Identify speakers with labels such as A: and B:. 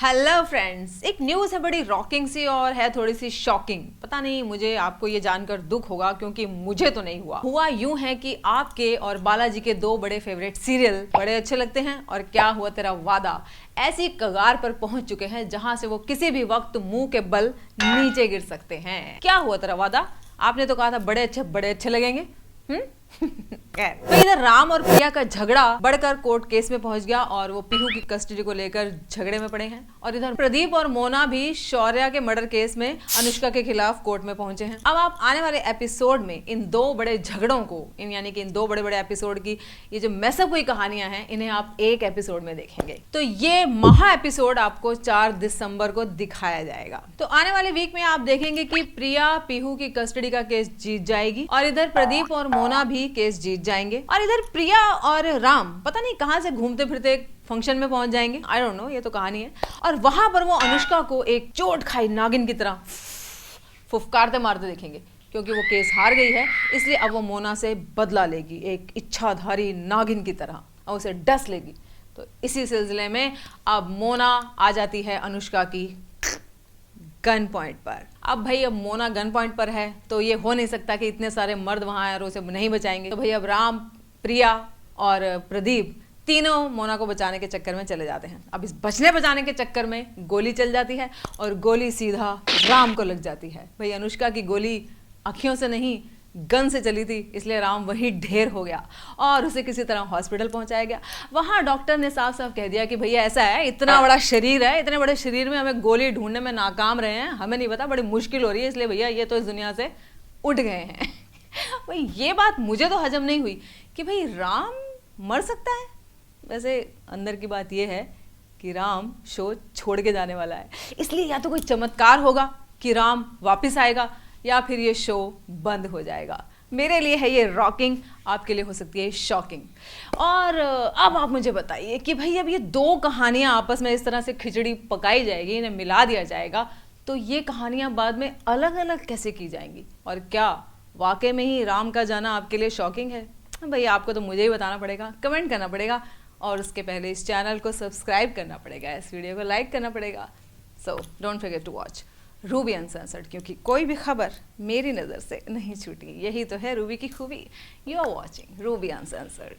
A: Hello friends, एक news है बड़ी रॉकिंग सी और है थोड़ी सी शॉकिंग। पता नहीं मुझे आपको ये जानकर दुख होगा क्योंकि मुझे तो नहीं हुआ यूं है कि आपके और बालाजी के दो बड़े फेवरेट सीरियल बड़े अच्छे लगते हैं और क्या हुआ तेरा वादा ऐसी कगार पर पहुंच चुके हैं जहां से वो किसी भी वक्त मुंह के बल नीचे गिर सकते हैं। क्या हुआ तेरा वादा? आपने तो कहा था बड़े अच्छे लगेंगे। तो इधर राम और प्रिया का झगड़ा बढ़कर कोर्ट केस में पहुंच गया और वो पीहू की कस्टडी को लेकर झगड़े में पड़े हैं। और इधर प्रदीप और मोना भी शौर्या के मर्डर केस में अनुष्का के खिलाफ कोर्ट में पहुंचे हैं। अब आप आने वाले एपिसोड में इन दो बड़े झगड़ों को यानी कि इन दो बड़े एपिसोड की ये जो मैसअप हुई कहानियां हैं इन्हें आप एक एपिसोड में देखेंगे। तो ये महा एपिसोड आपको 4 दिसंबर को दिखाया जाएगा। तो आने वाले वीक में आप देखेंगे कि प्रिया पीहू की कस्टडी का केस जीत जाएगी और इधर प्रदीप और मोना भी केस जीत जाएंगे और इधर प्रिया और राम पता नहीं कहां से घूमते फिरते फंक्शन में पहुंच जाएंगे। आई डोंट नो, ये तो कहानी है। और वहां पर वो अनुष्का को एक चोट खाई नागिन की तरह फुफकारते मारते देखेंगे क्योंकि वो केस हार गई है। इसलिए अब वो मोना से बदला लेगी एक इच्छाधारी नागिन की तरह और उसे डस लेगी। तो इसी सिलसिले में अब मोना आ जाती है अनुष्का की गन पॉइंट पर। अब भाई अब मोना गन पॉइंट पर है तो ये हो नहीं सकता कि इतने सारे मर्द वहां आए और उसे नहीं बचाएंगे। तो भाई अब राम, प्रिया और प्रदीप तीनों मोना को बचाने के चक्कर में चले जाते हैं। अब इस बचने बचाने के चक्कर में गोली चल जाती है और गोली सीधा राम को लग जाती है। भाई अनुष्का की गोली आँखियों से नहीं गन से चली थी, इसलिए राम वही ढेर हो गया और उसे किसी तरह हॉस्पिटल पहुंचाया गया। वहां डॉक्टर ने साफ साफ कह दिया कि भैया ऐसा है, इतना बड़ा शरीर है, इतने बड़े शरीर में हमें गोली ढूंढने में नाकाम रहे हैं, हमें नहीं पता, बड़ी मुश्किल हो रही है, इसलिए भैया ये तो इस दुनिया से उठ गए हैं। भाई ये बात मुझे तो हजम नहीं हुई कि भाई राम मर सकता है। वैसे अंदर की बात यह है कि राम शो छोड़ के जाने वाला है, इसलिए या तो कोई चमत्कार होगा कि राम वापिस आएगा या फिर ये शो बंद हो जाएगा। मेरे लिए है ये रॉकिंग, आपके लिए हो सकती है शॉकिंग। और अब आप मुझे बताइए कि भाई अब ये दो कहानियां आपस में इस तरह से खिचड़ी पकाई जाएगी, इन्हें मिला दिया जाएगा तो ये कहानियां बाद में अलग अलग कैसे की जाएंगी? और क्या वाकई में ही राम का जाना आपके लिए शॉकिंग है? भाई आपको तो मुझे ही बताना पड़ेगा, कमेंट करना पड़ेगा और उसके पहले इस चैनल को सब्सक्राइब करना पड़ेगा, इस वीडियो को लाइक करना पड़ेगा। So don't forget to watch Ruby uncensored, क्योंकि कोई भी खबर मेरी नज़र से नहीं छूटी। यही तो है रूबी की खूबी। You are watching Ruby uncensored.